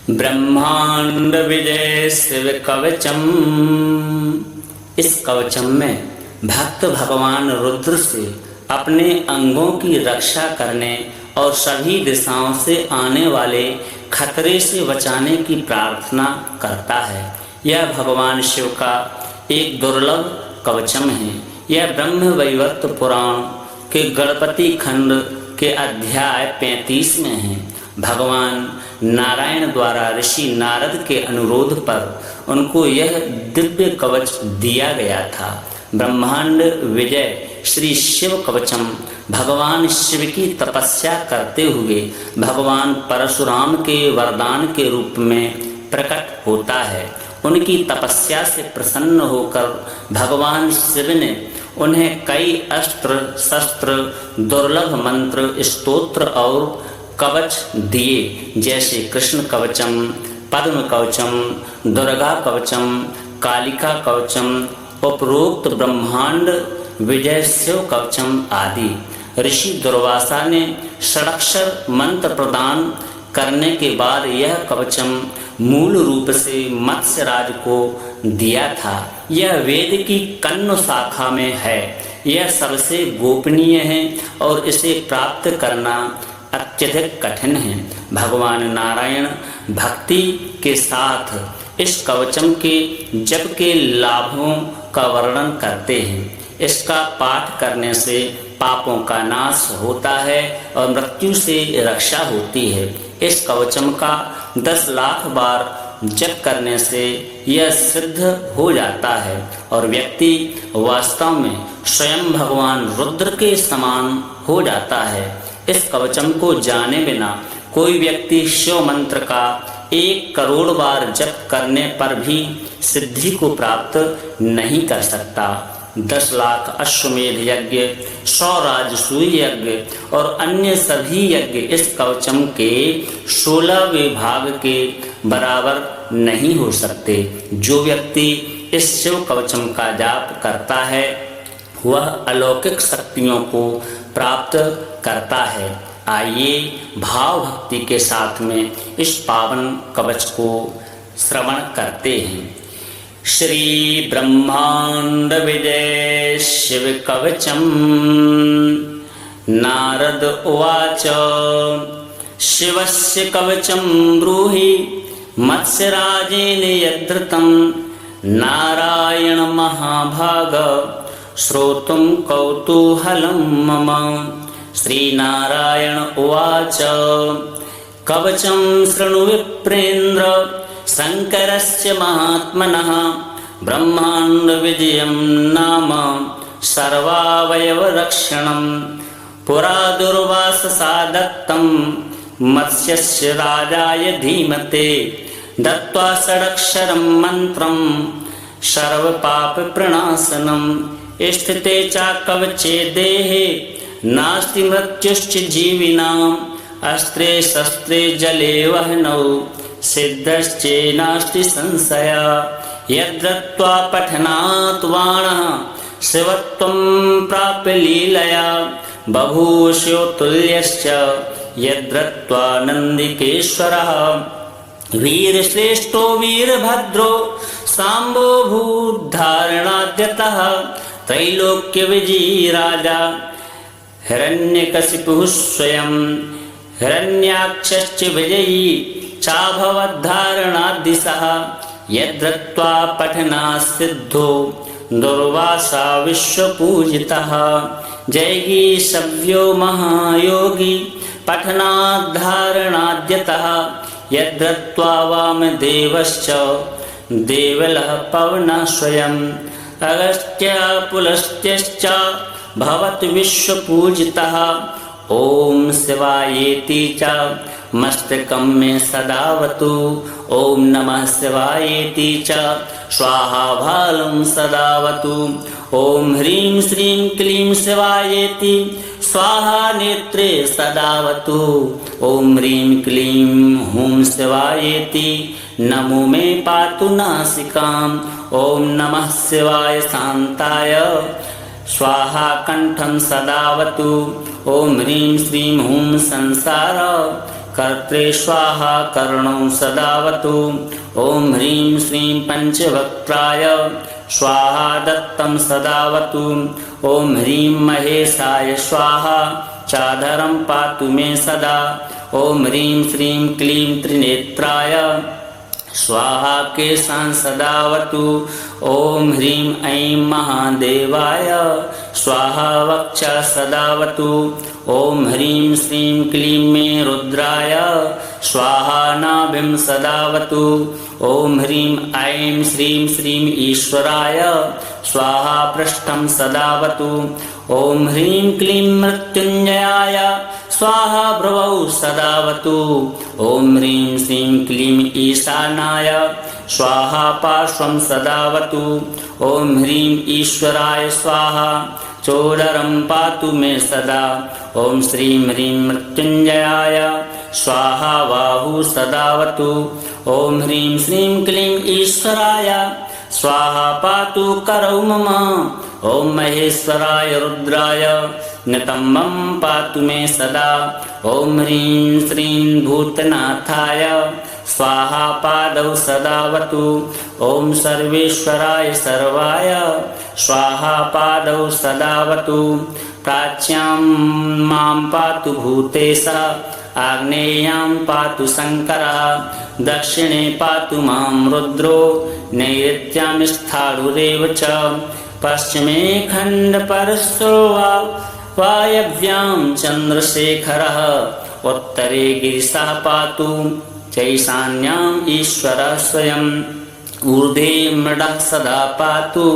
ब्रह्मांड विजय शिव कवचम। इस कवचम में भक्त भगवान रुद्र से अपने अंगों की रक्षा करने और सभी दिशाओं से आने वाले खतरे से बचाने की प्रार्थना करता है। यह भगवान शिव का एक दुर्लभ कवचम है। यह ब्रह्म वैवर्त पुराण के गणपति खंड के अध्याय 35 में है। भगवान नारायण द्वारा ऋषि नारद के अनुरोध पर उनको यह दिव्य कवच दिया गया था। ब्रह्मांड विजय श्री शिव कवचम भगवान शिव की तपस्या करते हुए भगवान परशुराम के वरदान के रूप में प्रकट होता है। उनकी तपस्या से प्रसन्न होकर भगवान शिव ने उन्हें कई अस्त्र शस्त्र, दुर्लभ मंत्र, स्तोत्र और कवच दिए, जैसे कृष्ण कवचम, पद्म कवचम, दुर्गा कवचम, कालिका कवचम, उपरोक्त ब्रह्मांड विजय शिव कवचम आदि। ऋषि दुर्वासा ने षडाक्षर मंत्र प्रदान करने के बाद यह कवचम मूल रूप से मत्स्यराज को दिया था। यह वेद की कण्व शाखा में है। यह सबसे गोपनीय है और इसे प्राप्त करना अत्यधिक कठिन है। भगवान नारायण भक्ति के साथ इस कवचम के जप के लाभों का वर्णन करते हैं। इसका पाठ करने से पापों का नाश होता है और मृत्यु से रक्षा होती है। इस कवचम का 10 लाख बार जप करने से यह सिद्ध हो जाता है और व्यक्ति वास्तव में स्वयं भगवान रुद्र के समान हो जाता है। इस कवचम को जाने बिना कोई व्यक्ति शिव मंत्र का 1 करोड़ बार जप करने पर भी सिद्धि को प्राप्त नहीं कर सकता। 10 लाख अश्वमेध यज्ञ, 100 राजसूय यज्ञ और अन्य सभी यज्ञ इस कवचम के 16 विभाग के बराबर नहीं हो सकते। जो व्यक्ति इस शिव कवचम का जाप करता है वह अलौकिक शक्तियों को प्राप्त करता है। आइए भाव भक्ति के साथ में इस पावन कवच को श्रवण करते हैं। श्री ब्रह्मांड विजय शिव कवचम। नारद उवाच शिवस्य कवचम ब्रूहि मत्स्यराजेन यद्धृतं नारायण महाभाग श्रोतुं कौतूहलं मम। श्रीनारायण उवाच कवचं शृणु विप्रेन्द्र शङ्करस्य महात्मनः ब्रह्माण्ड विजयं नाम सर्वावयवरक्षणं। पुरा दुर्वाससा दत्तं मत्स्यस्य राजाय धीमते दत्त्वा षडक्षरं मन्त्रं सर्वपापप्रणाशनं। स्थिते च कवचे देहे नास्ति मृत्युश्च जीविनाम्। अस्त्रे शस्त्रे जले वह्नौ सिद्धश्चेनास्ति संशयः। यद्दत्त्वा पठनात् बाणः शिवत्वं प्राप्य लीलया बभूवो तुल्यश्च यद्दत्त्वा नन्दिकेश्वरः। वीरश्रेष्ठो वीरभद्रो साम्बो भूद्धारणाद्यतः। त्रैलोक्य विजयी राजा हिरण्यकशिपुः स्वयं। हिरण्याक्षश्च विजयी चाभवद्धारणाद्दिशः। यद्धृत्वा पठनात् सिद्धो दुर्वासा विश्वपूजितः। जैगी सव्यो महायोगी पठनाद्धारणाद्यतः। यद्धृत्वा वामदेवश्च देवलः पवनः स्वयम्। अगस्त्य पुलस्त्यश्च भवत् विश्वपूजितः। ॐ शिवायेति च मस्तकं मे सदावतु। ॐ नमः शिवायेति च स्वाहा भालं सदावतु। ॐ ह्रीं श्रीं क्लीं शिवायेति स्वाहा नेत्रे सदावतु। ॐ ह्रीं क्लीं हूं शिवायेति नमो मे पातु नासिकाम्। ॐ नमः शिवाय शान्ताय स्वाहा कंठं सदावतु। ॐ ह्रीं श्रीं हूं संसार कर्त्रे स्वाहा कर्णौ सदावतु। ॐ ह्रीं श्रीं पंचवक्त्राय स्वाहा दत्तं सदावतु। ॐ ह्रीं महेशाय स्वाहा चाधरं पातु मे सदा। ॐ ह्रीं श्रीं क्लीं त्रिनेत्राय स्वाहा केशान् सदावतु। ॐ ह्रीं ऐं महादेवाय स्वाहा वक्षा सदावतु। ॐ ह्रीं श्रीं क्लीं मे रुद्राय स्वाहा नाभिं सदावतु। ॐ ह्रीं ऐं श्रीं श्रीं ईश्वराय स्वाहा पृष्ठं सदावतु। ॐ ह्रीं क्लीं मृत्युञ्जयाय स्वाहा भ्रुवौ सदावतु। ॐ ह्रीं श्रीं क्लीं ईशानाय स्वाहा पार्श्वं सदावतु। ॐ ह्रीं ईश्वराय स्वाहा चोदरं पातु मे सदा। ॐ श्रीं ह्रीं मृत्युञ्जयाय स्वाहा बाहु सदावतु। ॐ ह्रीं श्रीं क्लीं ईश्वराय स्वाहा पातु करौ मम। ॐ महेश्वराय रुद्राय नितम्बं पातु मे सदा। ॐ ह्रीं श्रीं भूतनाथाय स्वाहा पादौ सदावतु। ॐ सर्वेश्वराय सर्वाय स्वाहा पादौ सदावतु। प्राच्यां मां पातु भूतेशः आग्नेयां पातु शङ्करः दक्षिणे पातु मां रुद्रो नैऋत्यां स्थाणुरेव च पश्चिमे खण्डपरशो वायव्यां चन्द्रशेखरः उत्तरे गिरिशः पातु चैशान्याम् ईश्वरः स्वयं ऊर्ध्वे मृडः सदा पातु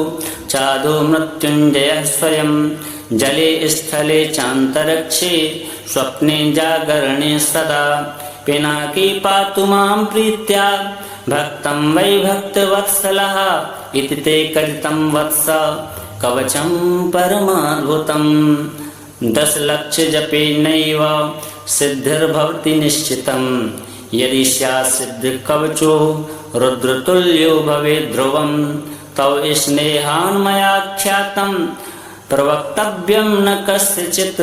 चादो मृत्युञ्जयः स्वयं जले स्थले चान्तरिक्षे स्वप्ने जागरणे सदा पिनाकी पातु मां प्रीत्या भक्तं वै भक्तवत्सलः इति ते कथितं वत्स कवचं परमाद्भुतं 10 लक्ष जपेनैव सिद्धिर्भवति निश्चितं यदि स्यात् सिद्धिकवचो रुद्रतुल्यो भवेत् ध्रुवं तव स्नेहान् मया ख्यातं प्रवक्तव्यं न कस्यचित्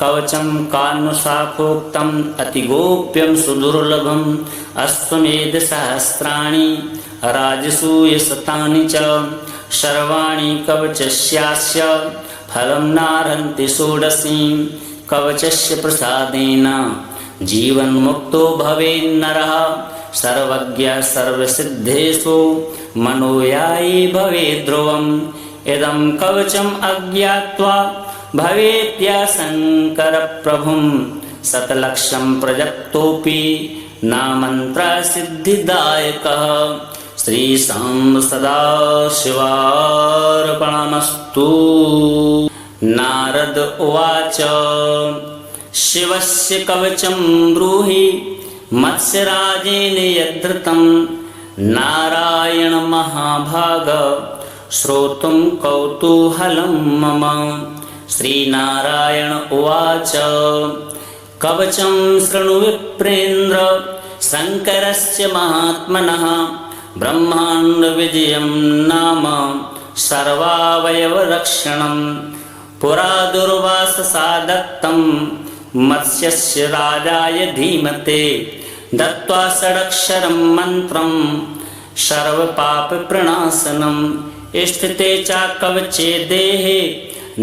कवचं कानुशाखोक्तम् अतिगोप्यं सुदुर्लभम् अश्वमेधसहस्राणि राजसूयशतानि च सर्वाणि कवचस्यास्य फलं नार्हन्ति षोडशीं कवचस्य प्रसादेन जीवन्मुक्तो भवेन्नरः सर्वज्ञः सर्वसिद्धेषु मनोयायी भवेत् ध्रुवम् इदं कवचम् अज्ञात्वा भवेत्या शङ्कर प्रभुं शतलक्षं प्रजप्तोऽपि नामन्त्र सिद्धिदायकः श्रीशां सदाशिवार्पणमस्तु। नारद उवाच शिवस्य कवचं ब्रूहि मत्स्यराजेन यद्धृतं नारायण महाभाग श्रोतुं कौतूहलं मम। श्रीनारायण उवाच कवचं शृणु विप्रेन्द्र शङ्करस्य महात्मनः ब्रह्माण्डविजयं नाम सर्वावयवरक्षणं पुरा दुर्वाससा दत्तं मत्स्यस्य राजाय धीमते दत्त्वा षडक्षरं मन्त्रं सर्वपापप्रणाशनं स्थिते च कवचे देहे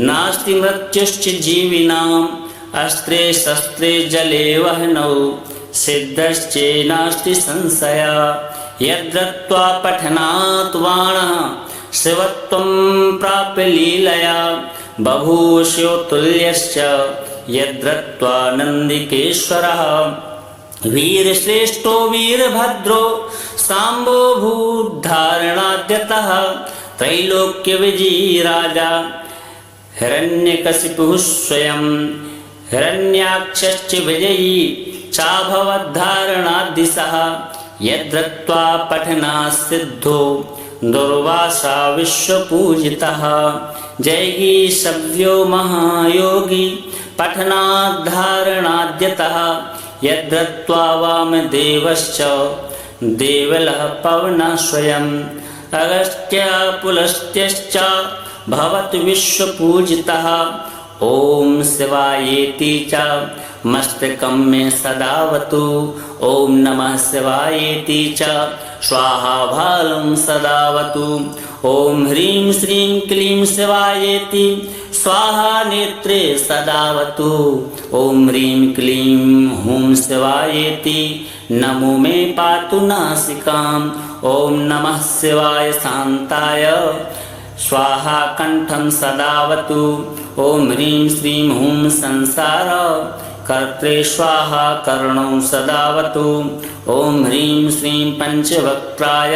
नास्ति मृत्युश्च जीविनाम् अस्त्रे शस्त्रे जले वह्नौ सिद्धश्चेनास्ति संशयः यद्दत्त्वा पठनात् बाणः शिवत्वं प्राप्य लीलया बभूवस्योतुल्यश्च यद्दत्त्वा नन्दिकेश्वरः वीरश्रेष्ठो वीरभद्रो साम्बो भूद्धारणाद्यतः त्रैलोक्यविजयी राजा हिरण्यकशिपुः स्वयं हिरण्याक्षश्च विजयी चाभवद्धारणाद्दिशः यद्दत्त्वा पठनात् सिद्धो दुर्वासा विश्वपूजितः जैगी सव्यो महायोगी पठनाद्धारणाद्यतः यद्दत्त्वा वामदेवश्च देवलः पवनः स्वयम् अगस्त्य पुलस्त्यश्च भवत् विश्वपूजितः ॐ शिवायेति च मस्तकं मे सदावतु। ॐ नमः शिवायेति च स्वाहा भालं सदावतु। ॐ ह्रीं श्रीं क्लीं शिवायेति स्वाहा नेत्रे सदावतु। ॐ ह्रीं क्लीं हूं शिवायेति नमो मे पातु नासिकाम्। ॐ नमः शिवाय शान्ताय स्वाहा कंठं सदावतु। ॐ ह्रीं श्रीं हूं संसार कर्त्रे स्वाहा कर्णौ सदावतु। ॐ ह्रीं श्रीं पंचवक्त्राय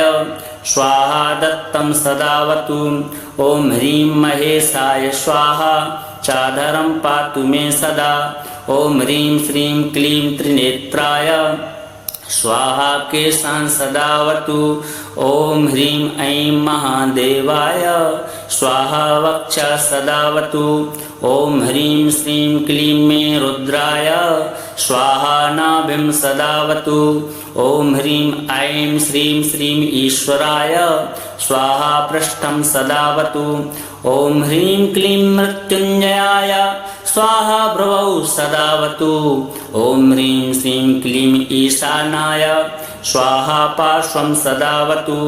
स्वाहा दत्तं सदावतु। ॐ ह्रीं महेशाय स्वाहा चाधरं पातु मे सदा। ॐ ह्रीं श्रीं क्लीं त्रिनेत्राय स्वाहा केशान् सदावतु। ॐ ह्रीं ऐं महादेवाय स्वाहा वक्षा सदावतु। ॐ ह्रीं श्रीं क्लीं मे रुद्राय स्वाहा नाभिं सदावतु। ॐ ह्रीं ऐं श्रीं श्रीं ईश्वराय स्वाहा पृष्ठं सदावतु। ॐ ह्रीं क्लीं मृत्युञ्जयाय स्वाहा भ्रुवौ सदावतु। ॐ ह्रीं श्रीं क्लीं ईशानाय स्वाहा पार्श्वं सदावतु।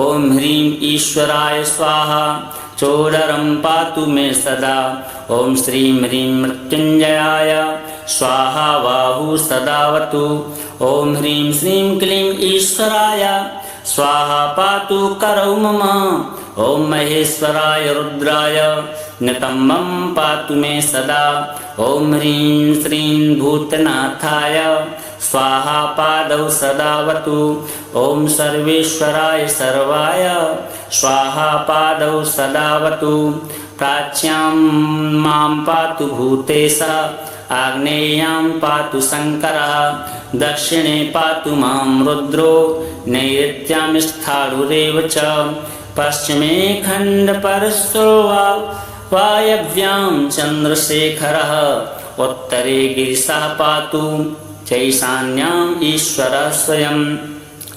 ॐ ह्रीं ईश्वराय स्वाहा चोदरं पातु मे सदा। ॐ श्रीं ह्रीं मृत्युञ्जयाय स्वाहा बाहु सदावतु। ॐ ह्रीं श्रीं क्लीं ईश्वराय स्वाहा पातु करौ मम। ॐ महेश्वराय रुद्राय नितम्बं पातु मे सदा। ॐ ह्रीं श्रीं भूतनाथाय स्वाहा पादौ सदावतु। ॐ सर्वेश्वराय सर्वाय स्वाहा पादौ सदावतु। प्राच्यां मां पातु भूतेशः आग्नेयां पातु शङ्करः दक्षिणे पातु मां रुद्रो नैऋत्यां स्थाणुरेव च पश्चिमे खण्डपरशो वायव्यां चन्द्रशेखरः उत्तरे गिरिशः पातु चैशान्याम् ईश्वरः स्वयम्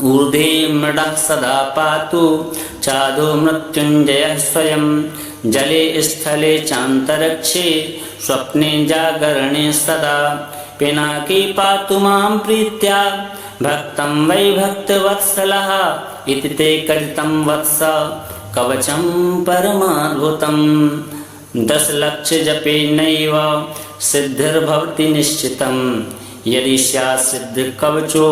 ऊर्ध्वे मृडः सदा पातु चादो मृत्युञ्जयः स्वयं। जले स्थले चान्तरिक्षे स्वप्ने जागरणे सदा पिनाकी पातु मां प्रीत्या भक्तं वै भक्तवत्सलः इति ते कथितं वत्स कवचं परमाद्भुतं। 10 लक्ष जपे नैव सिद्धिर्भवति निश्चितं यदि स्यात् सिद्ध कवचो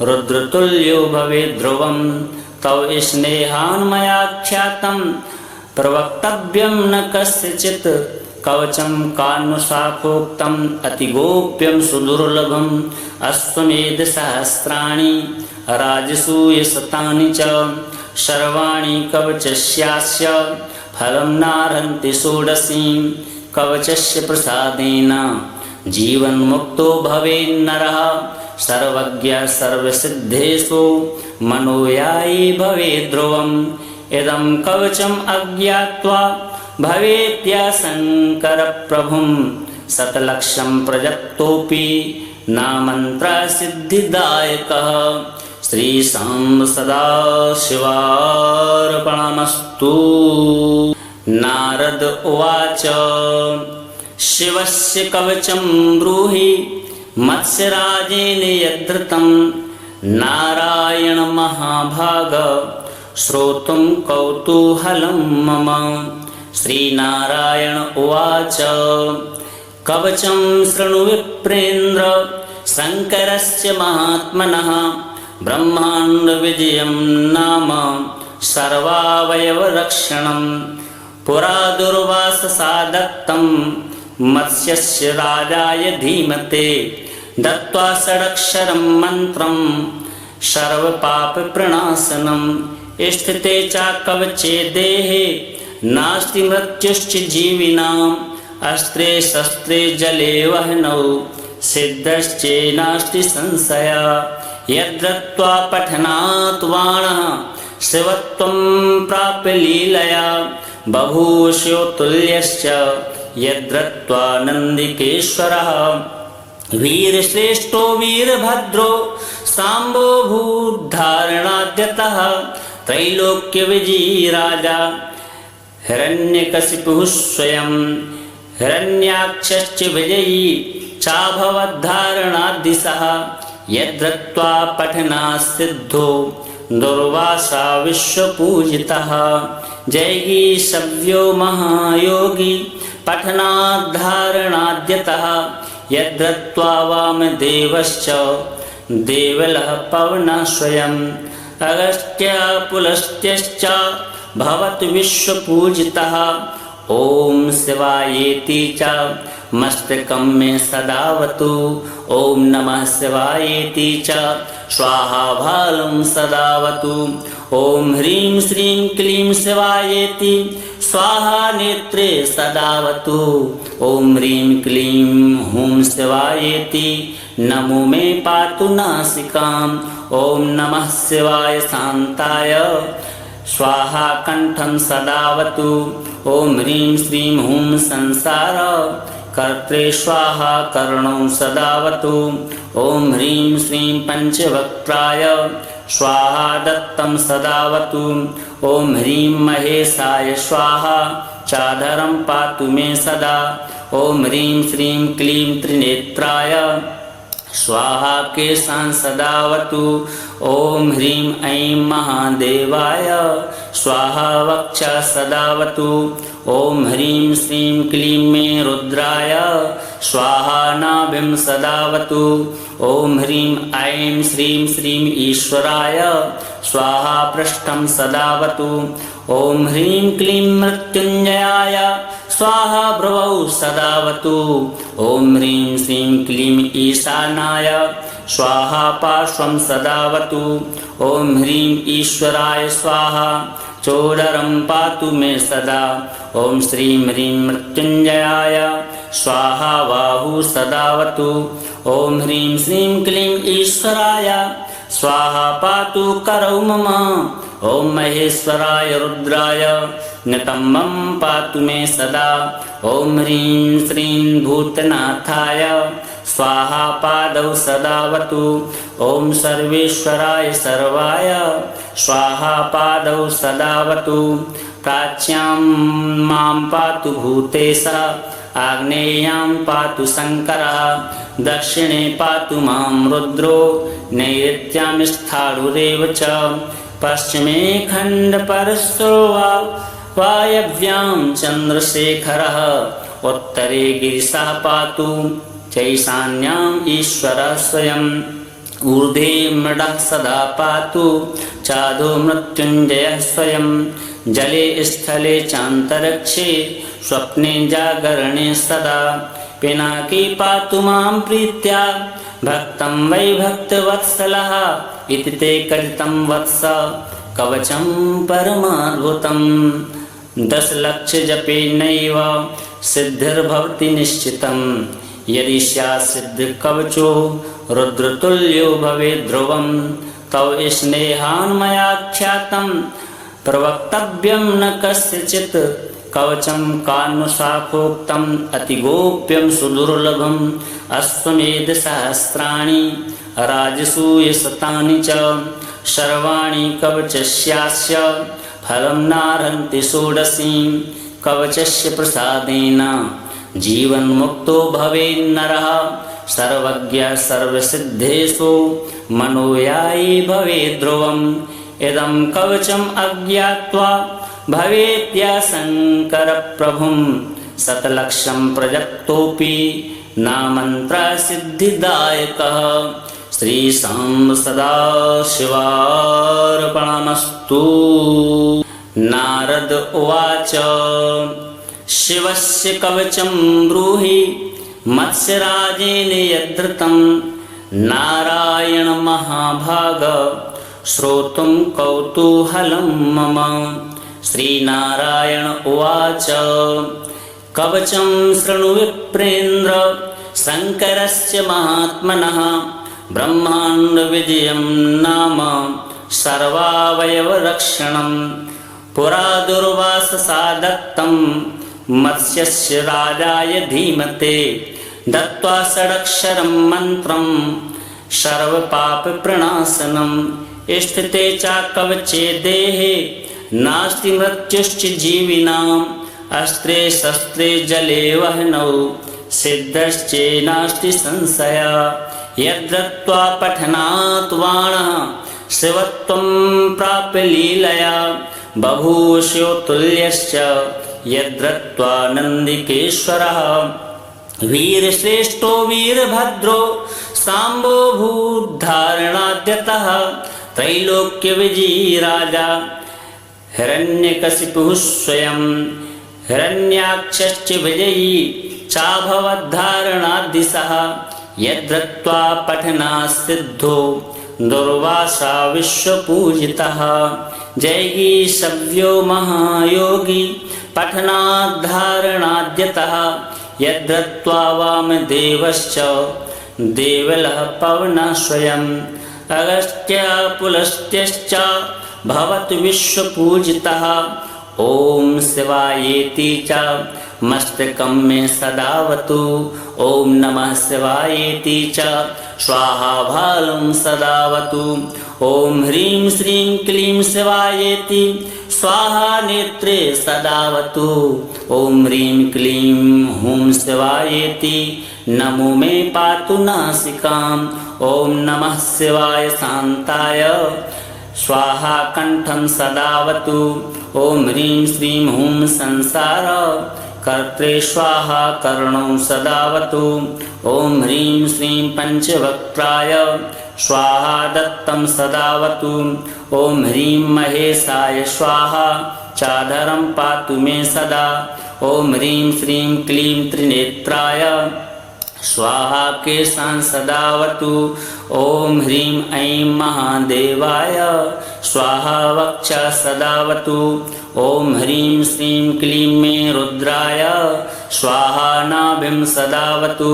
रुद्रतुल्यो भवेत् ध्रुवं तव स्नेहान् मया ख्यातं प्रवक्तव्यं न कस्यचित् कवचं कान्नुशाखोक्तम् अतिगोप्यं सुदुर्लभम् अश्वमेध सहस्राणि राजसूयशतानि च सर्वाणि कवचस्यास्य फलं नार्हन्ति षोडशीं। कवचस्य प्रसादेन जीवन्मुक्तो भवेन्नरः सर्वज्ञः सर्वसिद्धेषु मनोयायी भवेत् ध्रुवम्। इदं कवचम् अज्ञात्वा भवेत्याशङ्कर प्रभुं शतलक्षं प्रजप्तोऽपि नामन्त्रः सिद्धिदायकः। श्रीशां सदाशिवार्पणमस्तु। नारद उवाच शिवस्य कवचं ब्रूहि मत्स्यराजेन यद्धृतं नारायण महाभाग श्रोतुं कौतूहलं मम। श्रीनारायण उवाच कवचं शृणु विप्रेन्द्र शङ्करस्य महात्मनः ब्रह्माण्डविजयं नाम सर्वावयवरक्षणं। पुरा दुर्वाससा दत्तं मत्स्यस्य राजाय धीमते दत्त्वा षडक्षरं मन्त्रं सर्वपापप्रणाशनं। स्थिते च कवचे देहे नास्ति मृत्युश्च जीविनाम् अस्त्रे शस्त्रे जले वह्नौ सिद्धश्चेनास्ति संशयः। यद्दत्त्वा पठनात् बाणः शिवत्वं प्राप्य लीलया बभूवशो तुल्यश्च यद्दत्त्वा नन्दिकेश्वरः। वीरश्रेष्ठो वीरभद्रो साम्बो भूद्धारणाद्यतः त्रैलोक्यविजयी राजा हिरण्यकशिपुः स्वयं। हिरण्याक्षश्च विजयी चाभवद्धारणाद्दिशः यद्रत्वा पठनात् सिद्धो दुर्वासा विश्वपूजितः जैगी सव्यो महायोगी पठनाद्धारणाद्यतः यद्रत्वा वामदेवश्च देवलः पवनः स्वयम् अगस्त्य पुलस्त्यश्च भवतु विश्वपूजितः ओम शिवायेति च मस्तकं मे सदावतु ओम नमः शिवायेति च स्वाहा भालं सदावतु ओम ह्रीं श्रीं क्लीं शिवायेति स्वाहा नेत्रे सदावतु ओम ह्रीं क्लीं हूं शिवायेति नमो मे पातु नासिकाम् ओम नमः शिवाय शान्ताय स्वाहा कंठं सदावतु ओम ह्रीं श्रीं हूं संसार कर्त्रे स्वाहा कर्णौ सदावतु ओम ह्रीं श्रीं पंचवक्त्राय स्वाहा दत्तं सदावतु ओम ह्रीं महेशाय स्वाहा चादरं पातु मे सदा ओम ह्रीं श्रीं क्लीं त्रिनेत्राय स्वाहा केशान् सदावतु ओम ह्रीं ऐं महादेवाय स्वाहा वक्षा सदावतु ओम ह्रीं श्रीं क्लीं मे रुद्राय स्वाहा नाभिं सदावतु ओम ह्रीं ऐं श्रीं श्रीं ईश्वराय स्वाहा पृष्ठं सदावतु ओम ह्रीं क्लीं मृत्युञ्जयाय स्वाहा भ्रुवौ सदावतु ओम ह्रीं श्रीं क्लीं ईशानाय स्वाहा पार्श्वं सदावतु ओम ह्रीं ईश्वराय स्वाहा चोदरं पातु मे सदा ओम श्रीं ह्रीं मृत्युञ्जयाय स्वाहा बाहु सदावतु ओम ह्रीं श्रीं क्लीं ईश्वराय स्वाहा पातु करौ मम ओम महेश्वराय रुद्राय नितंबं पातु मे सदा ओम ह्रीं श्रीं भूतनाथाय स्वाहा पादौ सदावतु ओम सर्वेश्वराय सर्वाय स्वाहा पादौ सदावतु प्राच्यां मां पातु भूतेशः आग्नेयां पातु शङ्करः दक्षिणे पातु मां रुद्रो नैऋत्यां स्थाणुरेव च पश्चिमे खण्डपरशो वायव्यां चन्द्रशेखरः उत्तरे गिरिशः पातु चैशान्याम् ईश्वरः स्वयम् ऊर्ध्वे मृडः सदा पातु चादो मृत्युञ्जयः स्वयं जले स्थले चान्तरिक्षे स्वप्ने जागरणे सदा पिनाकी पातु मां प्रीत्या भक्तं वै भक्तवत्सलः इति ते कथितं वत्स कवचं परमाद्भुतं 10 लक्ष जपेनैव सिद्धिर्भवति निश्चितं यदि स्यात् सिद्धिकवचो रुद्रतुल्यो भवेत् ध्रुवं तव स्नेहान् मया ख्यातं प्रवक्तव्यं न कस्यचित् कवचं कान्नुशाखोक्तम् अतिगोप्यं सुदुर्लभम् अश्वमेधसहस्राणि राजसूयशतानि च सर्वाणि कवचस्यास्य फलं नार्हन्ति षोडशीं कवचस्य प्रसादेन जीवन्मुक्तो भवेन्नरः सर्वज्ञः सर्वसिद्धेषु मनोयायी भवेत् ध्रुवम् इदं कवचम् अज्ञात्वा भवेत्याशङ्करप्रभुं शतलक्षं प्रजप्तोऽपि नामन्त्रसिद्धिदायकः श्रीशां सदाशिवार्पणमस्तु। नारद उवाच शिवस्य कवचं ब्रूहि मत्स्यराजेन यद्धृतं नारायण महाभाग श्रोतुं कौतूहलं मम। श्रीनारायण उवाच कवचं शृणु विप्रेन्द्र शङ्करस्य महात्मनः ब्रह्माण्डविजयं नाम सर्वावयवरक्षणं पुरा दुर्वाससा दत्तं मत्स्यस्य राजाय धीमते दत्त्वा षडक्षरं मन्त्रं सर्वपापप्रणाशनं स्थिते च कवचे देहे नास्ति मृत्युश्च जीविनाम् अस्त्रे शस्त्रे जले वह्नौ सिद्धश्चेनास्ति संशय यद्रत्वा पठनात् वाणः शिवत्वं प्राप्य लीलया बभूवशो तुल्यश्च यद्रत्वा नन्दिकेश्वरः वीरश्रेष्ठो वीरभद्रो साम्बो भूद्धारणाद्यतः त्रैलोक्यविजयी राजा हिरण्यकशिपुः स्वयं हिरण्याक्षश्च विजयी चाभवद्धारणाद्दिशः यद्रत्वा पठनात् सिद्धो दुर्वासा विश्वपूजितः जैगी सव्यो महायोगी पठनाद्धारणाद्यतः यद्रत्वा वामदेवश्च देवलः पवनः स्वयम् अगस्त्य पुलस्त्यश्च भवत् विश्वपूजितः ॐ शिवायेति च मस्तकं मे सदावतु ॐ नमः शिवायेति च स्वाहा भालं सदावतु ॐ ह्रीं श्रीं क्लीं शिवायेति स्वाहा नेत्रे सदावतु ॐ ह्रीं क्लीं हुं शिवायेति नमो मे पातु नासिकाम् ॐ नमः शिवाय शान्ताय स्वाहा कंठं सदावतु ॐ ह्रीं श्रीं हुं संसार कर्त्रे स्वाहा कर्णौ सदावतु ॐ ह्रीं श्रीं पंचवक्त्राय स्वाहा दत्तं सदावतु ॐ ह्रीं महेशाय स्वाहा चादरं पातु मे सदा ॐ ह्रीं श्रीं क्लीं त्रिनेत्राय स्वाहा केशान् सदावतु ॐ ह्रीं ऐं महादेवाय स्वाहा वक्षा सदावतु ॐ ह्रीं श्रीं क्लीं मे रुद्राय स्वाहा नाभिं सदावतु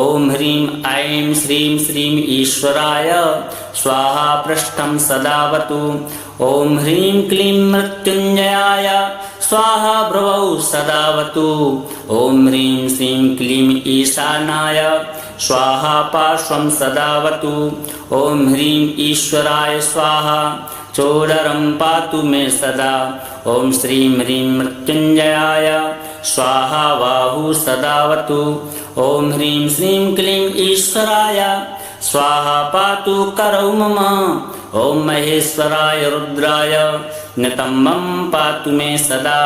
ॐ ह्रीं ऐं श्रीं श्रीं ईश्वराय स्वाहा पृष्ठं सदावतु ॐ ह्रीं क्लीं मृत्युञ्जयाय स्वाहा भ्रुवौ सदावतु ॐ ह्रीं श्रीं क्लीं ईशानाय स्वाहा पार्श्वं सदावतु ॐ ह्रीं ईश्वराय स्वाहा चोदरं पातु मे सदा ॐ श्रीं ह्रीं मृत्युञ्जयाय स्वाहा बाहु सदावतु ॐ ह्रीं श्रीं क्लीं ईश्वराय स्वाहा पातु करौ मम ॐ महेश्वराय रुद्राय नितम्बं पातु मे सदा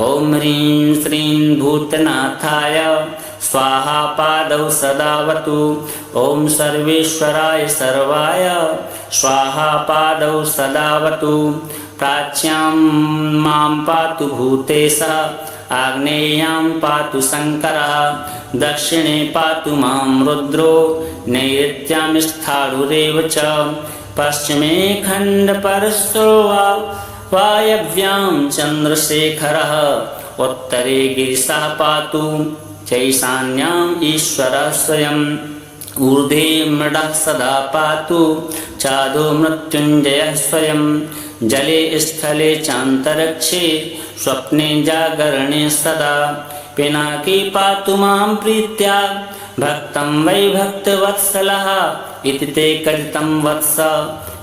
ॐ ह्रीं श्रीं भूतनाथाय स्वाहा पादौ सदावतु ॐ सर्वेश्वराय सर्वाय स्वाहा पादौ सदावतु प्राच्यां मां पातु भूतेशः आग्नेयां पातु शङ्करः दक्षिणे पातु मां रुद्रो नैऋत्यां स्थाणुरेव च पश्चिमे खण्डपरशो वायव्यां चन्द्रशेखरः उत्तरे गिरिशः पातु चैशान्याम् ईश्वरः स्वयम् ऊर्ध्वे मृडः सदा पातु चादो मृत्युञ्जयः स्वयं जले स्थले चान्तरिक्षे स्वप्ने जागरणे सदा पिनाकी पातु मां प्रीत्या भक्तं वै भक्तवत्सलः इति ते कथितं वत्स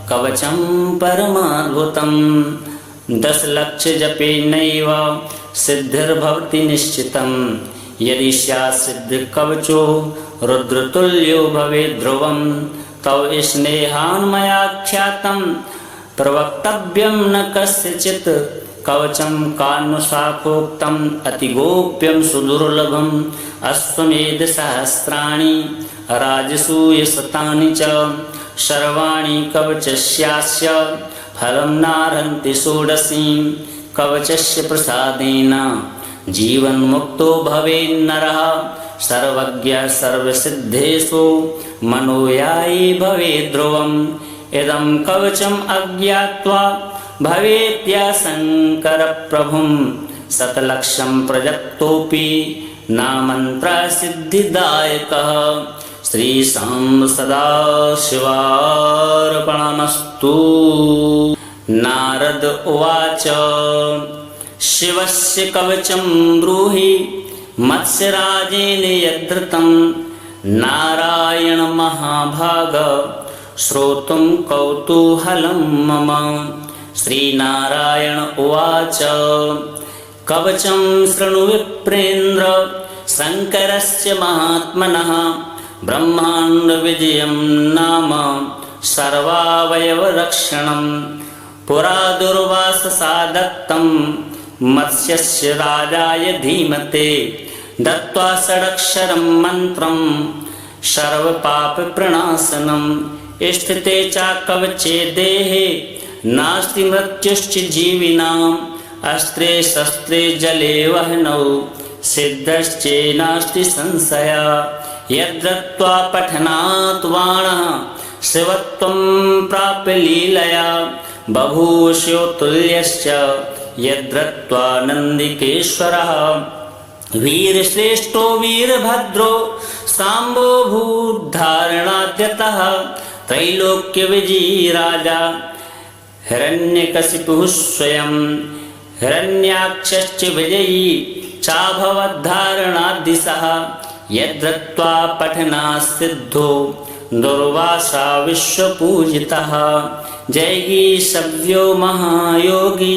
कवचं परमाद्भुतं 10 लक्ष जपेनैव सिद्धिर्भवति निश्चितं यदि स्यात् सिद्धिकवचो रुद्रतुल्यो भवेत् ध्रुवं तव स्नेहान् मया ख्यातं प्रवक्तव्यं न कस्यचित् कवचं कान्वशाखोक्तम् अतिगोप्यं सुदुर्लभम् अश्वमेधसहस्राणि राजसूयशतानि च सर्वाणि कवचस्यास्य फलं नार्हन्ति षोडशीं कवचस्य प्रसादेन जीवन्मुक्तो भवेन्नरः सर्वज्ञः सर्वसिद्धेषु मनोयायी भवेत् ध्रुवम् इदं कवचम् अज्ञात्वा भवेत्याशङ्करप्रभुं शतलक्षं प्रजक्तोऽपि नामन्त्रसिद्धिदायकः श्रीशां सदाशिवार्पणमस्तु। नारद उवाच शिवस्य कवचं ब्रूहि मत्स्यराजेन यद्धृतं नारायण महाभाग श्रोतुं कौतूहलं मम। श्रीनारायण उवाच कवचं शृणु विप्रेन्द्र शङ्करस्य महात्मनः ब्रह्माण्ड विजयं नाम सर्वावयवरक्षणं पुरा दुर्वाससा दत्तं मत्स्यस्य राजाय धीमते दत्त्वा षडक्षरं मन्त्रं सर्वपापप्रणाशनं स्थिते च कवचे देहे नास्ति मृत्युश्च जीविनाम् अस्त्रे शस्त्रे जले वह्नौ सिद्धश्चेनास्ति संशयः यद्दत्त्वा पठनात् बाणः शिवत्वं प्राप्य लीलया बभूवशो तुल्यश्च यद्दत्त्वा नन्दिकेश्वरः वीरश्रेष्ठो वीरभद्रो साम्बो भूद्धारणाद्यतः त्रैलोक्यविजयी राजा हिरण्यकशिपुः स्वयं हिरण्याक्षश्च विजयी चाभवद्धारणाद्दिशः यद्दत्त्वा पठनात् सिद्धो दुर्वासा विश्वपूजितः जैगी सव्यो महायोगी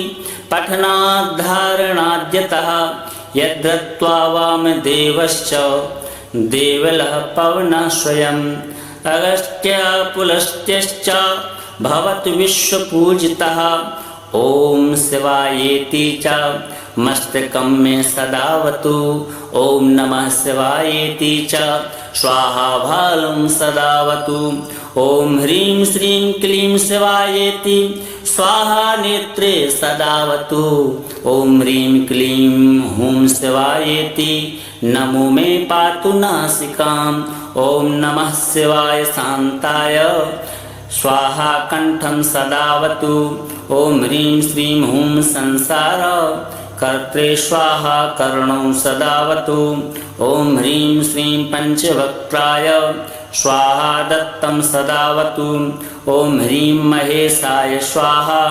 पठनाद्धारणाद्यतः यद्दत्त्वा वामदेवश्च देवलः पवनः स्वयम् अगस्त्य पुलस्त्यश्च भवतु विश्वपूजितः ॐ शिवायेति च मस्तकं मे सदावतु ॐ नमः शिवायेति च स्वाहा भालं सदावतु ॐ ह्रीं श्रीं क्लीं शिवायेति स्वाहा नेत्रे सदावतु ॐ ह्रीं क्लीं हुं शिवायेति नमो मे पातु नासिकाम् ॐ नमः शिवाय शान्ताय स्वाहा कंठं सदावतु ॐ ह्रीं श्रीं हुं संसार कर्त्रे स्वाहा कर्णौ सदावतु ॐ ह्रीं श्रीं पंचवक्त्राय स्वाहा दत्तं सदावतु ॐ ह्रीं महेशाय स्वाहा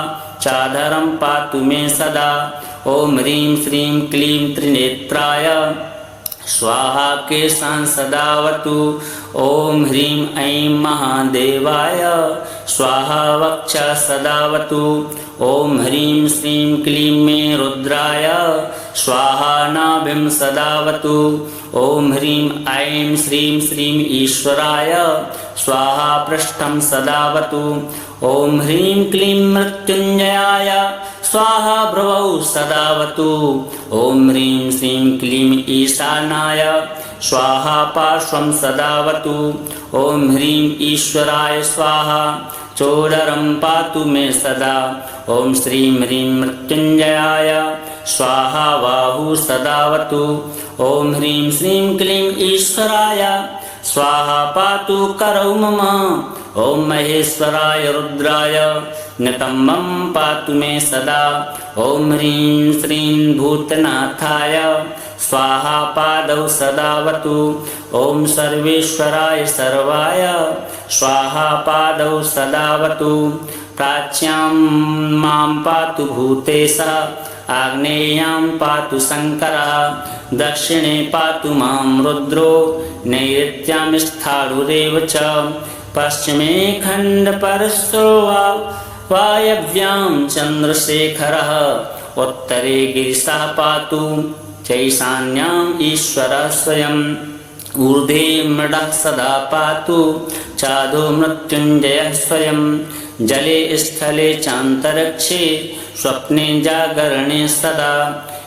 चाधरं पातु मे सदा ॐ ह्रीं श्रीं क्लीं त्रिनेत्राय स्वाहा केशान् सदावतु ॐ ह्रीं ऐं महादेवाय स्वाहा वक्षा सदावतु ॐ ह्रीं श्रीं क्लीं मे रुद्राय स्वाहा नाभिं सदावतु ॐ ह्रीं ऐं श्रीं श्रीं ईश्वराय स्वाहा पृष्ठं सदावतु ॐ ह्रीं क्लीं मृत्युञ्जयाय स्वाहा भ्रुवौ सदावतु ॐ ह्रीं श्रीं क्लीं ईशानाय स्वाहा पार्श्वं सदावतु ॐ ह्रीं ईश्वराय स्वाहा चोदरं पातु मे सदा ॐ श्रीं ह्रीं मृत्युञ्जयाय स्वाहा बाहु सदावतु ॐ ह्रीं श्रीं क्लीं ईश्वराय स्वाहा पातु करौ मम ॐ महेश्वराय रुद्राय नितम्बं पातु मे सदा ॐ ह्रीं श्रीं भूतनाथाय स्वाहा पादौ सदावतु ॐ सर्वेश्वराय सर्वाय स्वाहा पादौ सदावतु प्राच्यां मां पातु भूतेशः आग्नेयां पातु शङ्करः दक्षिणे पातु मां रुद्रो नैऋत्यां स्थाणुरेव च पश्चिमे खण्डपरशो वायव्यां चन्द्रशेखरः उत्तरे गिरिशः पातु चैशान्याम् ईश्वरः स्वयम् ऊर्ध्वे मृडः सदा पातु चादो मृत्युञ्जयः स्वयं जले स्थले चान्तरिक्षे स्वप्ने जागरणे सदा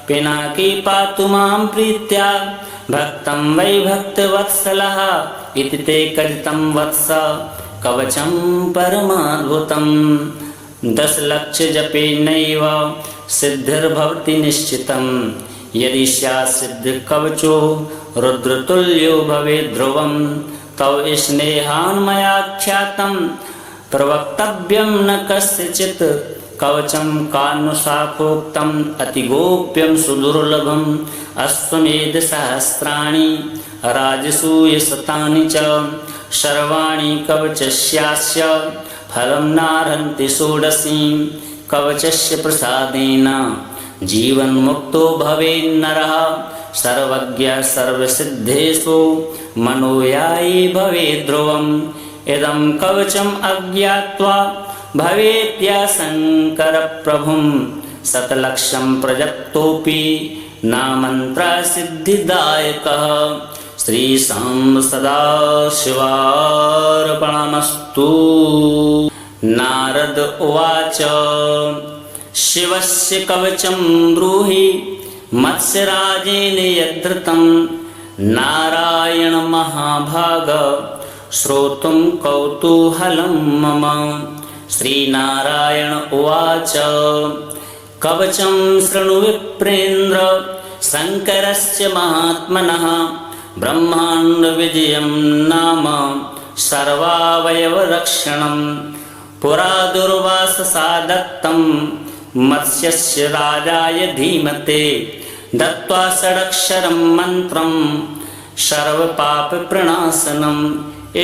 पिनाकी पातु मां प्रीत्या भक्तं वै भक्तवत्सलः इति ते कथितं वत्स कवचं परमाद्भुतं 10 लक्ष जपेनैव सिद्धिर्भवति निश्चितं यदि स्यात् सिद्धिकवचो रुद्रतुल्यो भवेत् ध्रुवं तव स्नेहान् मया ख्यातं प्रवक्तव्यं न कस्यचित् कवचं कानुशाखोक्तम् अतिगोप्यं सुदुर्लभम् अश्वमेधसहस्राणि राजसूयशतानि च सर्वाणि कवचस्यास्य फलं नार्हन्ति षोडशीं कवचस्य प्रसादेन जीवन्मुक्तो भवेन्नरः सर्वज्ञः सर्वसिद्धेषु मनोयायी भवेत् ध्रुवम् इदं कवचम् अज्ञात्वा भवेत्या शङ्करप्रभुं शतलक्षं प्रजप्तोऽपि नामन्त्रसिद्धिदायकः श्रीशां सदाशिवार्पणमस्तु। नारद उवाच शिवस्य कवचं ब्रूहि मत्स्यराजेन यद्धृतं नारायण महाभाग श्रोतुं कौतूहलं मम। श्रीनारायण उवाच कवचं शृणु विप्रेन्द्र शङ्करस्य महात्मनः ब्रह्माण्डविजयं नाम सर्वावयवरक्षणं। पुरा दुर्वाससा दत्तं मत्स्यस्य राजाय धीमते दत्त्वा षडक्षरं मन्त्रं सर्वपापप्रणाशनं।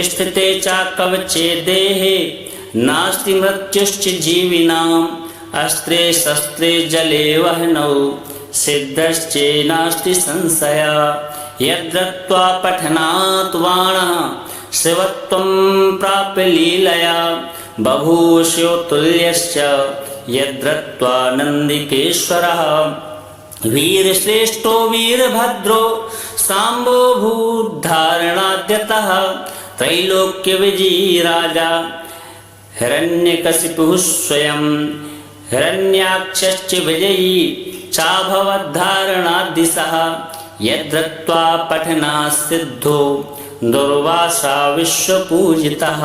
स्थिते च कवचे देहे नास्ति मृत्युश्च जीविनाम् अस्त्रे शस्त्रे जले वह्नौ सिद्धश्चेनास्ति संशयः। यद्दत्त्वा पठनात् बाणः शिवत्वं प्राप्य लीलया बभूवशो तुल्यश्च यद्दत्त्वा नन्दिकेश्वरः। वीरश्रेष्ठो वीरभद्रो साम्बो भूद्धारणाद्यतः त्रैलोक्यविजयी राजा हिरण्यकशिपुः स्वयं। हिरण्याक्षश्च विजयी चाभवद्धारणाद्दिशः यद्दत्त्वा पठनात् सिद्धो दुर्वासा विश्वपूजितः।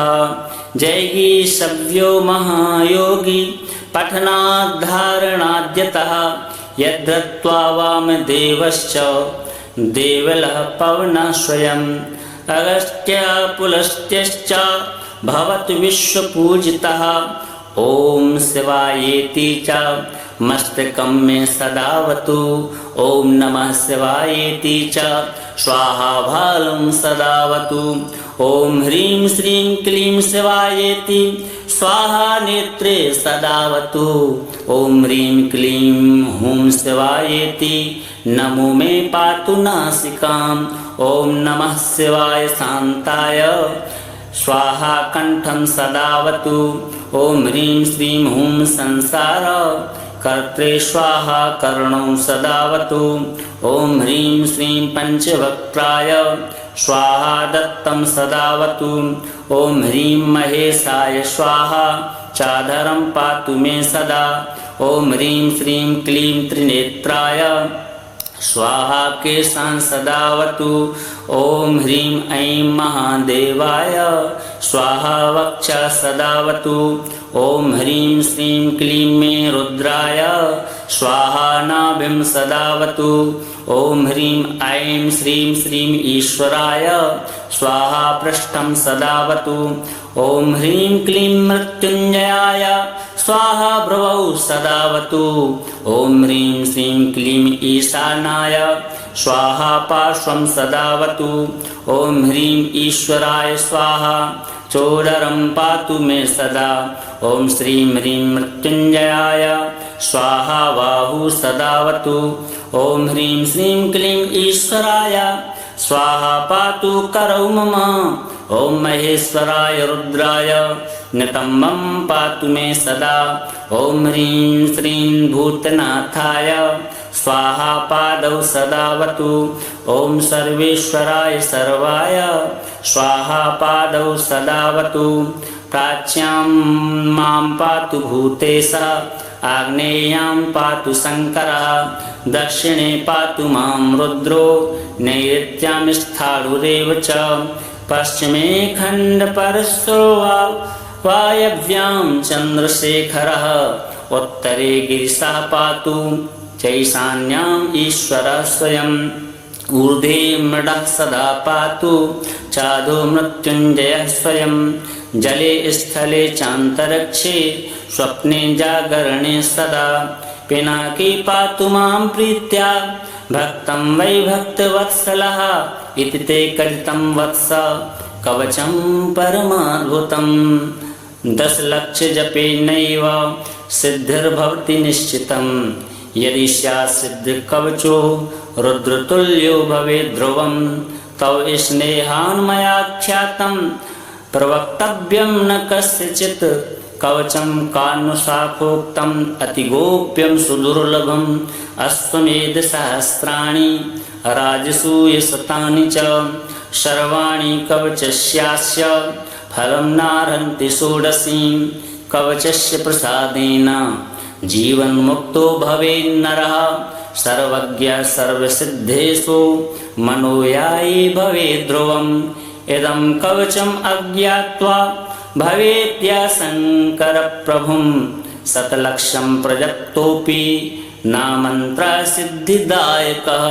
जैगी सव्यो महायोगी पठनाद्धारणाद्यतः यद्दत्त्वा वामदेवश्च देवलः पवनः स्वयम्। अगस्त्य पुलस्त्यश्च भवतु विश्वपूजितः। ॐ शिवायेति च मस्तकं मे सदावतु। ॐ नमः शिवायेति च स्वाहा भालं सदावतु। ॐ ह्रीं श्रीं क्लीं शिवायेति स्वाहा नेत्रे सदावतु। ॐ ह्रीं क्लीं हूं शिवायेति नमो मे पातु नासिकाम्। ॐ नमः शिवाय शान्ताय स्वाहा कंठं सदावतु। ॐ ह्रीं श्रीं हूं संसार कर्त्रे स्वाहा कर्णौ सदावतु। ॐ ह्रीं श्रीं पंचवक्त्राय स्वाहा दत्तं सदावतु। ॐ ह्रीं महेशाय स्वाहा चाधरं पातु मे सदा। ॐ ह्रीं श्रीं क्लीं त्रिनेत्राय स्वाहा केशान् सदावतु। ॐ ह्रीं ऐं महादेवाय स्वाहा वक्षा सदावतु। ॐ ह्रीं श्रीं क्लीं मे रुद्राय स्वाहा नाभिं सदावतु। ॐ ह्रीं ऐं श्रीं श्रीं ईश्वराय स्वाहा पृष्ठं सदावतु। ॐ ह्रीं क्लीं मृत्युञ्जयाय स्वाहा भ्रुवौ सदावतु। ॐ ह्रीं श्रीं क्लीं ईशानाय स्वाहा पार्श्वं सदावतु। ॐ ह्रीं ईश्वराय स्वाहा चोदरं पातु मे सदा। ॐ श्रीं ह्रीं मृत्युञ्जयाय स्वाहा बाहु सदावतु। ॐ ह्रीं श्रीं क्लीं ईश्वराय स्वाहा पातु करौ मम। ॐ महेश्वराय रुद्राय नितम्बं पातु मे सदा। ॐ ह्रीं श्रीं भूतनाथाय स्वाहा पादौ सदावतु। ॐ सर्वेश्वराय सर्वाय स्वाहा पादौ सदावतु। प्राच्यां मां पातु भूतेशः आग्नेयां पातु शङ्करः दक्षिणे पातु मां रुद्रो नैऋत्यां स्थाणुरेव च पश्चिमे खण्डपरशो वायव्यां चन्द्रशेखरः उत्तरे गिरिशः पातु चैशान्याम् ईश्वरः स्वयम् ऊर्ध्वे मृडः सदा पातु चादो मृत्युञ्जयः स्वयं। जले स्थले चान्तरिक्षे स्वप्ने जागरणे सदा पिनाकी पातु मां प्रीत्या भक्तं वै भक्तवत्सलः इति ते कथितं वत्स कवचं परमाद्भुतं। 10 लक्ष जपेनैव सिद्धिर्भवति निश्चितं यदि स्यात् सिद्ध कवचो रुद्रतुल्यो भवेत् ध्रुवं तव स्नेहान् मया ख्यातं प्रवक्तव्यं न कस्यचित् कवचं कान्वशाखोक्तम् अतिगोप्यं सुदुर्लभम् अश्वमेधसहस्राणि राजसूयशतानि च सर्वाणि कवचस्यास्य फलं नार्हन्ति षोडशीं कवचस्य प्रसादेन जीवन्मुक्तो भवेन्नरः सर्वज्ञ सर्वसिद्धेषु मनोयायी भवेत् ध्रुवम् इदं कवचम् अज्ञात्वा भवेत्याशङ्करप्रभुं शतलक्षं प्रजप्तोऽपि न मन्त्रसिद्धिदायकः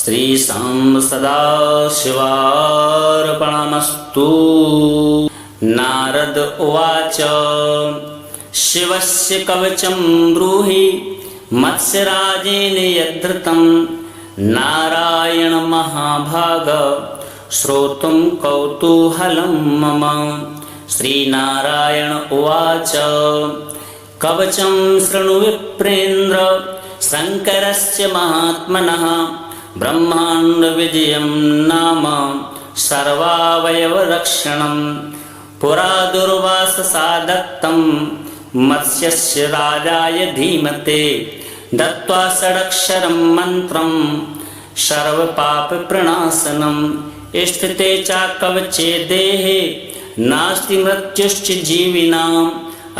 श्रीशां सदाशिवार्पणमस्तु। नारद उवाच शिवस्य कवचं ब्रूहि मत्स्यराजेन यद्धृतं नारायण महाभाग श्रोतुं कौतूहलं मम। श्रीनारायण उवाच कवचं शृणु विप्रेन्द्र शङ्करस्य महात्मनः ब्रह्माण्डविजयं नाम सर्वावयवरक्षणं पुरा दुर्वाससा दत्तं मत्स्यस्य राजाय धीमते दत्त्वा षडक्षरं मन्त्रं सर्वपापप्रणाशनं स्थिते च कवचे देहे नास्ति मृत्युश्च जीविनाम्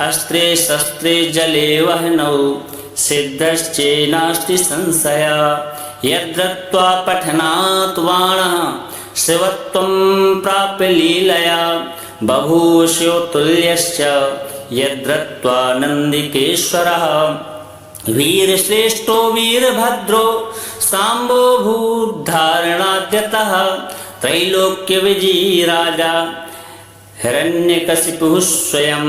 अस्त्रे शस्त्रे जले वह्नौ सिद्धश्चेनास्ति संशयः यद्दत्त्वा पठनात् बाणः शिवत्वं प्राप्य लीलया बभूवो तुल्यश्च यद्दत्त्वा नन्दिकेश्वरः वीरश्रेष्ठो वीरभद्रो साम्बो भूद्धारणाद्यतः त्रैलोक्यविजयी राजा हिरण्यकशिपुः स्वयं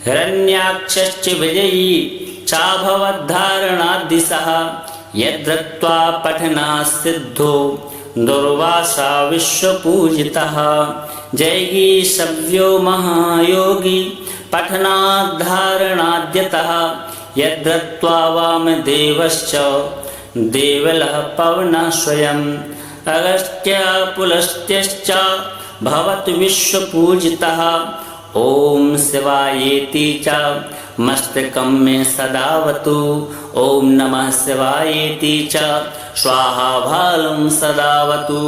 हिरण्याक्षश्च विजयी चाभवद्धारणाद्दिशः यद्दत्त्वा पठनात् सिद्धो दुर्वासा विश्वपूजितः जैगी सव्यो महायोगी पठनाद्धारणाद्यतः यद्दत्त्वा वामदेवश्च देवलः पवनः स्वयम् अगस्त्य पुलस्त्यश्च भवतु विश्वपूजितः ॐ शिवायेति च मस्तकं मे सदावतु ॐ नमः शिवायेति च स्वाहा भालं सदावतु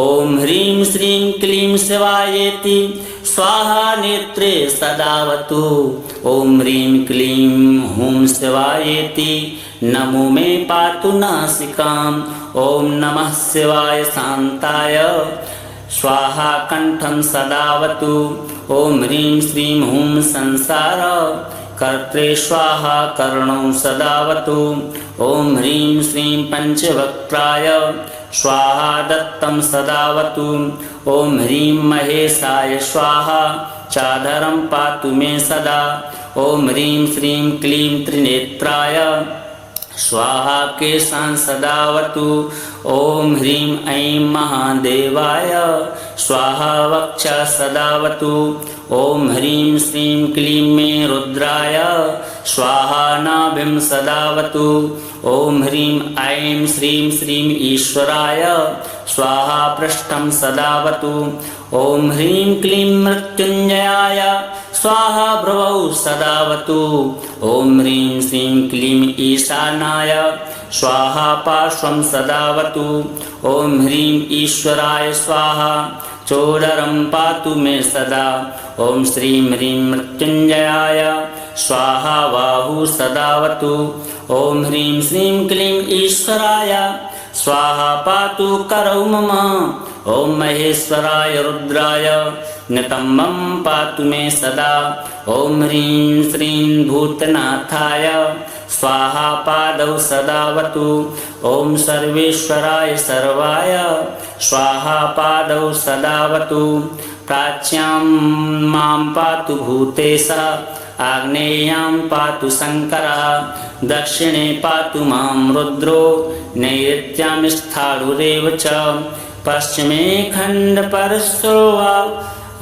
ॐ ह्रीं श्रीं क्लीं शिवायेति स्वाहा नेत्रे सदावतु ॐ ह्रीं क्लीं हुं शिवायेति नमो मे पातु नासिकाम् ॐ नमः शिवाय शान्ताय स्वाहा कंठं सदावतु ॐ ह्रीं श्रीं हुं संसार कर्त्रे स्वाहा कर्णौ सदावतु ॐ ह्रीं श्रीं पंचवक्त्राय स्वाहा दत्तं सदावतु ॐ ह्रीं महेशाय स्वाहा चाधरं पातु मे सदा ॐ ह्रीं श्रीं क्लीं त्रिनेत्राय स्वाहा केशान् सदावतु ॐ ह्रीं ऐं महादेवाय स्वाहा वक्षा सदावतु ॐ ह्रीं श्रीं क्लीं मे रुद्राय स्वाहा नाभिं सदावतु ॐ ह्रीं ऐं श्रीं श्रीं ईश्वराय स्वाहा पृष्ठं सदावतु ॐ ह्रीं क्लीं मृत्युञ्जयाय स्वाहा भ्रुवौ सदावतु ॐ ह्रीं श्रीं क्लीं ईशानाय स्वाहा पार्श्वं सदावतु ॐ ह्रीं ईश्वराय स्वाहा चोदरं पातु मे सदा ॐ श्रीं ह्रीं मृत्युञ्जयाय स्वाहा बाहु सदावतु ॐ ह्रीं श्रीं क्लीं ईश्वराय स्वाहा पातु करौ मम ॐ महेश्वराय रुद्राय नितम्बं पातु मे सदा ॐ ह्रीं श्रीं भूतनाथाय स्वाहा पादौ सदावतु ॐ सर्वेश्वराय सर्वाय स्वाहा पादौ सदावतु प्राच्यां मां पातु भूतेशः आग्नेयां पातु शङ्करः दक्षिणे पातु मां रुद्रो नैऋत्यां स्थाणुरेव च पश्चिमे खण्डपरशो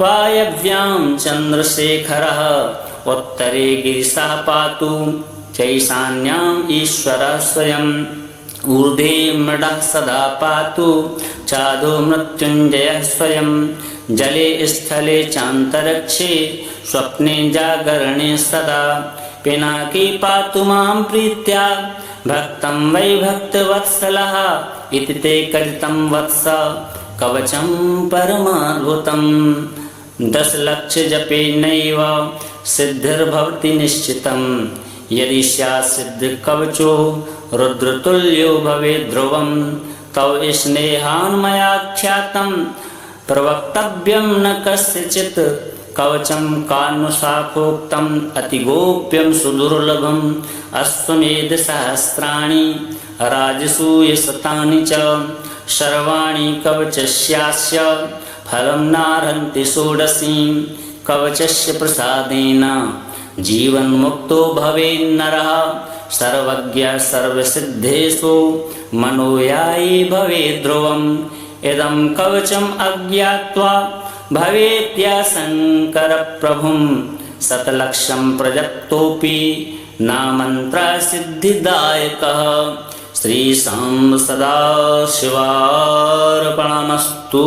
वायव्यां चन्द्रशेखरः उत्तरे गिरिशः पातु चैशान्याम् ईश्वरः स्वयं ऊर्ध्वे मृडः सदा पातु चादो मृत्युञ्जयः स्वयं जले स्थले चान्तरिक्षे स्वप्ने जागरणे सदा पिनाकी पातु मां प्रीत्या भक्तं वै भक्तवत्सलः इति ते कथितं वत्स कवचं परमाद्भुतं 10 लक्ष जपेनैव सिद्धिर्भवति निश्चितं यदि स्यात् सिद्ध कवचो रुद्रतुल्यो भवेत् ध्रुवं तव स्नेहान् मया ख्यातं प्रवक्तव्यं न कस्यचित् कवचं कानुशाखोक्तम् अतिगोप्यं सुदुर्लभम् अश्वमेधसहस्राणि राजसूयशतानि च सर्वाणि कवचस्यास्य फलं नार्हन्ति षोडशीं कवचस्य प्रसादेन जीवन्मुक्तो भवेन्नरः सर्वज्ञ सर्वसिद्धेषु मनोयायी भवेत् ध्रुवम् इदं कवचम् अज्ञात्वा भवेत्याशङ्करप्रभुं शतलक्षं प्रजप्तोऽपि नामन्त्रसिद्धिदायकः श्रीशां सदाशिवार्पणमस्तु।